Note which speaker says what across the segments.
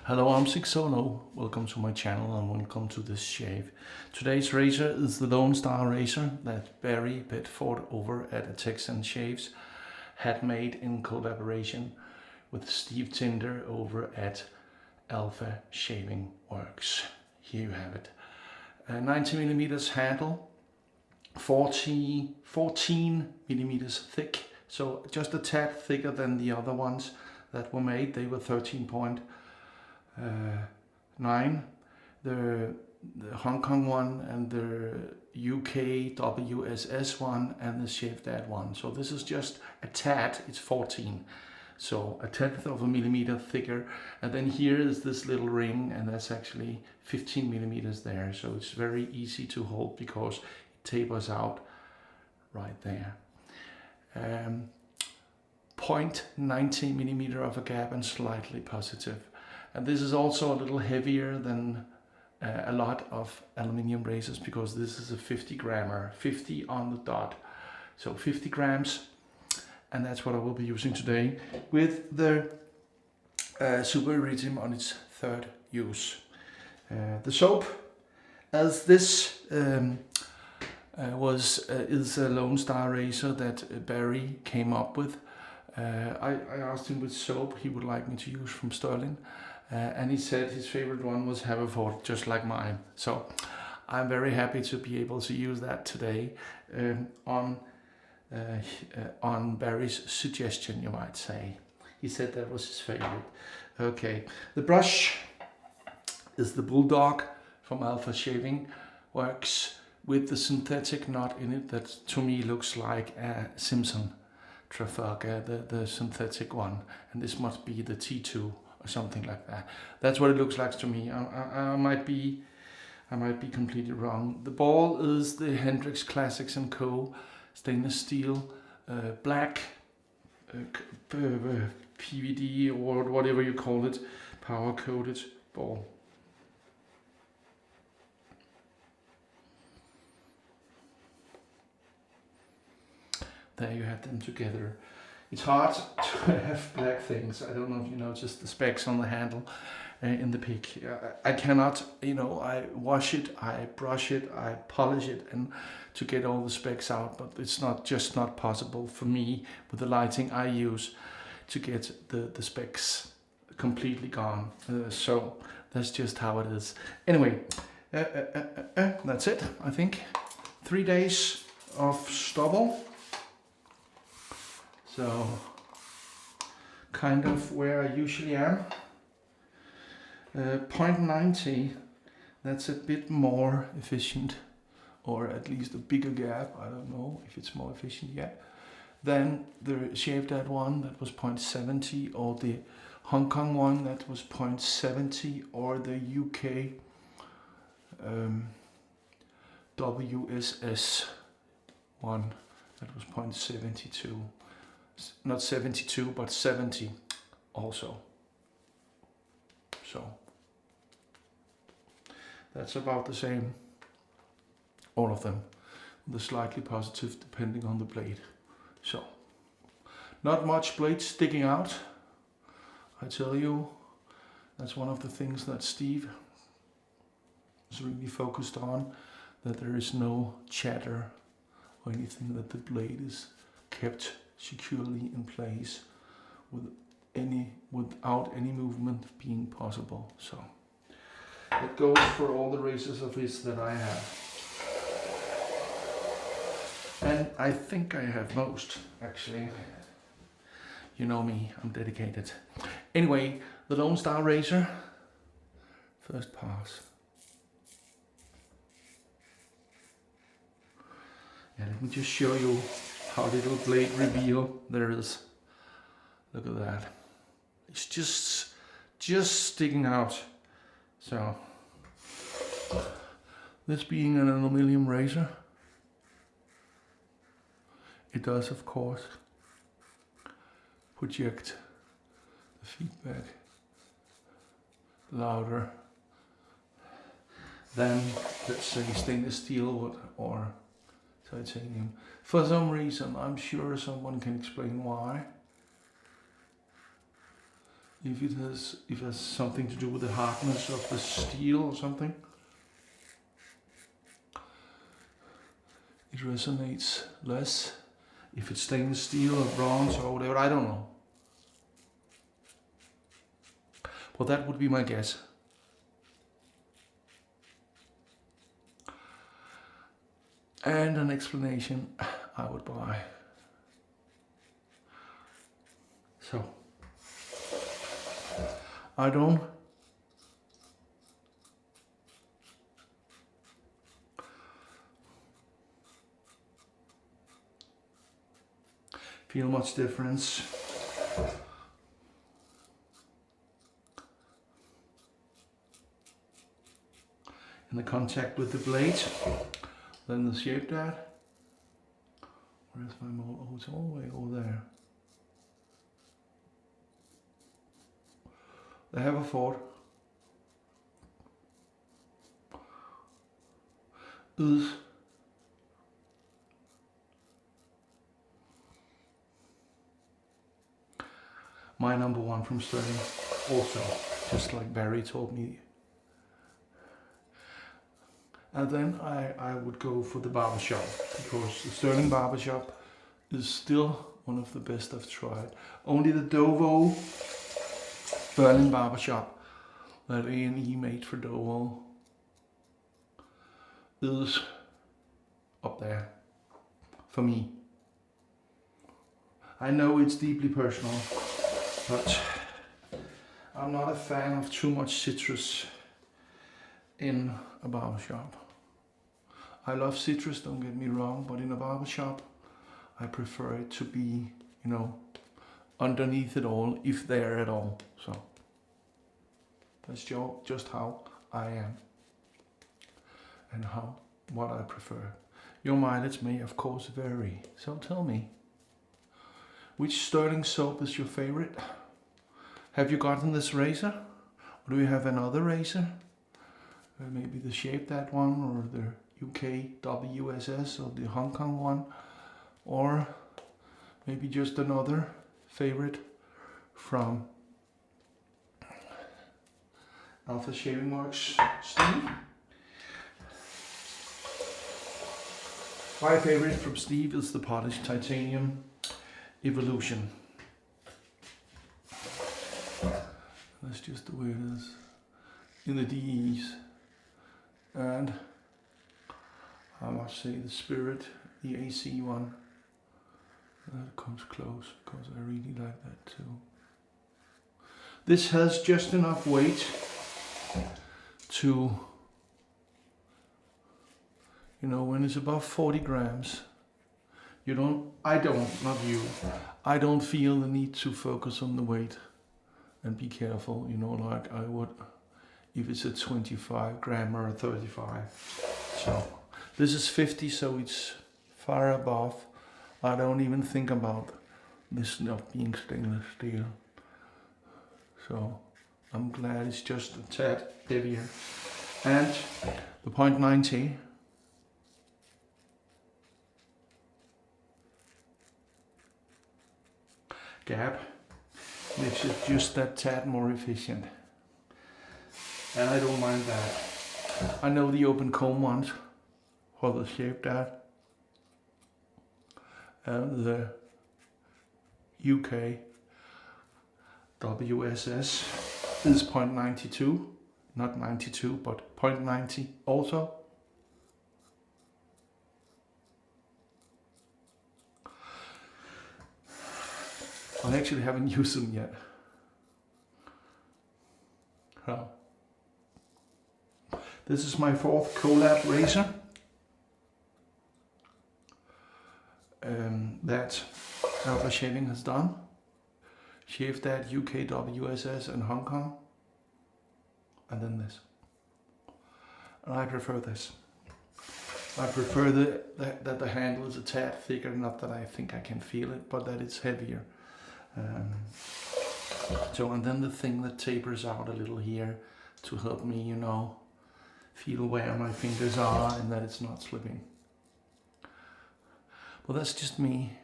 Speaker 1: Hello, I'm Sigsolo. Welcome to my channel and welcome to this shave. Today's razor is the Lone Star razor that Bary Bedford over at Texan Shaves had made in collaboration with Steve Tinder over at Alpha Shaving Works. Here you have it. A 90 millimeters handle, 14 millimeters thick, so just a tad thicker than the other ones that were made. They were 13.9. The Hong Kong one and the UK WSS one and the Shaved one. So this is just a tad, it's 14. So a tenth of a millimeter thicker. And then here is this little ring, and that's actually 15 millimeters there. So it's very easy to hold because it tapers out right there. 0.90 millimeter of a gap and slightly positive. And this is also a little heavier than a lot of aluminium razors because this is a 50 grammer, 50 on the dot. So 50 grams, and that's what I will be using today with the Super Iridium on its third use. The soap, as this is a Lone Star razor that Bary came up with. I asked him which soap he would like me to use from Stirling. And he said his favorite one was Haverford, just like mine. So I'm very happy to be able to use that today on Bary's suggestion, you might say. He said that was his favorite. Okay, the brush is the Bulldog from Alpha Shaving Works with the synthetic knot in it that to me looks like a Simpson Trafalgar, the synthetic one. And this must be the T2. Or something like that. That's what it looks like to me. I might be completely wrong. The ball is the Hendrix Classics & Co. stainless steel, black PVD or whatever you call it, power coated ball. There you have them together. It's hard to have black things. I don't know if you noticed the specks on the handle in the pic. I cannot, I wash it, I brush it, I polish it and to get all the specks out, but it's just not possible for me with the lighting I use to get the specks completely gone. So that's just how it is. Anyway, that's it, I think. 3 days of stubble. So, kind of where I usually am. 0.90, that's a bit more efficient, or at least a bigger gap, I don't know if it's more efficient yet, than the Shaved one that was 0.70, or the Hong Kong one that was 0.70, or the UK WSS one that was 0.72. Not 72, but 70 also. So that's about the same, all of them, the slightly positive depending on the blade. So not much blade sticking out. I tell you, that's one of the things that Steve is really focused on, that there is no chatter or anything, that the blade is kept securely in place without any movement being possible. So it goes for all the razors of his that I have, and I think I have most actually. You know me, I'm dedicated. Anyway, the Lone Star razor, first pass. And let me just show you how little blade reveal there is. Look at that. It's just sticking out. So this being an aluminum razor, it does of course project the feedback louder than, let's say, stainless steel or titanium. For some reason, I'm sure someone can explain why. if it has something to do with the hardness of the steel or something. It resonates less. If it's stainless steel or bronze or whatever, I don't know. But that would be my guess. And an explanation I would buy. So, I don't feel much difference in the contact with the blade than the shape that. Where's my mold? Oh, it's all the way over there. The Haverford is my number one from Stirling also, just like Bary told me. And then I would go for the barbershop, because the Stirling barbershop is still one of the best I've tried. Only the Dovo Berlin barbershop that A&E made for Dovo is up there for me. I know it's deeply personal, but I'm not a fan of too much citrus in a barbershop. I love citrus, don't get me wrong, but in a barbershop I prefer it to be, you know, underneath it all, if there at all. So that's just how I am and what I prefer. Your mileage may of course vary, so tell me, which Stirling soap is your favorite? Have you gotten this razor? Or do you have another razor? Maybe the Shape That one, or the UK WSS, or the Hong Kong one, or maybe just another favorite from Alpha Shaving Works, Steve. My favorite from Steve is the polished titanium Evolution. That's just the way it is in the DEs. And I must say the Spirit, the AC one, that comes close, because I really like that too. This has just enough weight to, you know, when it's above 40 grams, I don't feel the need to focus on the weight and be careful, you know, like I would if it's a 25 gram or a 35. So this is 50, so it's far above. I don't even think about this not being stainless steel. So I'm glad it's just a tad heavier. And the 0.90 gap makes it just that tad more efficient. And I don't mind that. I know the open comb ones for the Shape That, and the UK WSS is 0.92, not 92, but 0.90 also. I actually haven't used them yet. So, this is my fourth collab razor that Alpha Shaving has done. Shave That, UK WSS and Hong Kong. And then this. And I prefer this. I prefer that the handle is a tad thicker, not that I think I can feel it, but that it's heavier. So, and then the thing that tapers out a little here to help me, you know, feel where my fingers are and that it's not slipping. Well, that's just me.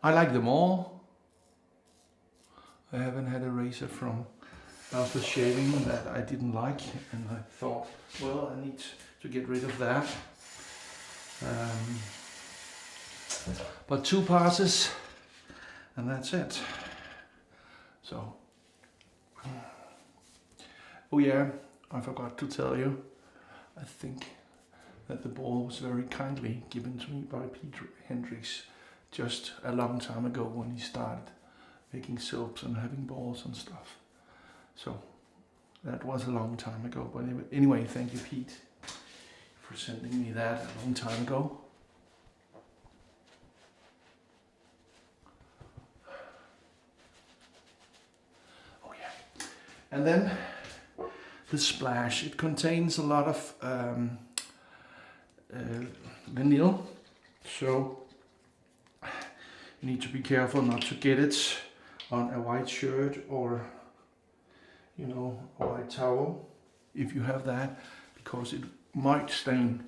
Speaker 1: I like them all. I haven't had a razor from after shaving that I didn't like, and I thought, well, I need to get rid of that. But 2 passes, and that's it. So, oh yeah, I forgot to tell you, I think that the ball was very kindly given to me by Peter Hendrix just a long time ago when he started making soaps and having balls and stuff. So that was a long time ago, but anyway, thank you, Pete, for sending me that a long time ago. Oh yeah, and then the splash. It contains a lot of vinyl, so you need to be careful not to get it on a white shirt or, you know, a white towel if you have that, because it might stain.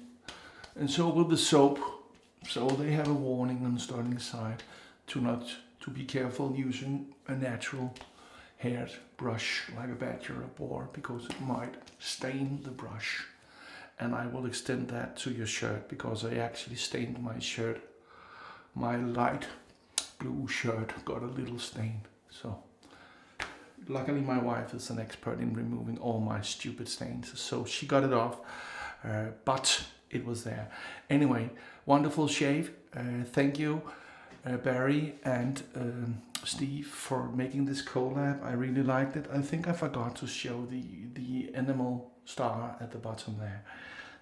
Speaker 1: And so will the soap. So they have a warning on Stirling's side to be careful using a natural haired brush like a badger or a boar, because it might stain the brush. And I will extend that to your shirt, because I actually stained my shirt. My light blue shirt got a little stain. So luckily my wife is an expert in removing all my stupid stains, so she got it off, but it was there. Anyway, wonderful shave. Thank you, Bary and Steve, for making this collab. I really liked it. I think I forgot to show the animal star at the bottom there.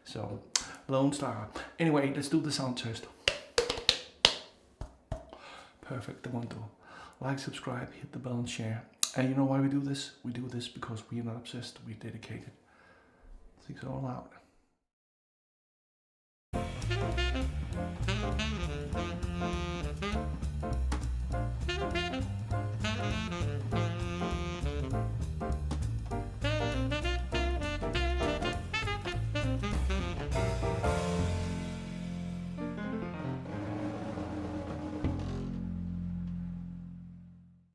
Speaker 1: So, Lone Star. Anyway, let's do the sound test. Perfect, I want to like, subscribe, hit the bell and share. And you know why we do this? We do this because we're not obsessed, we're dedicated. Sigsolo out.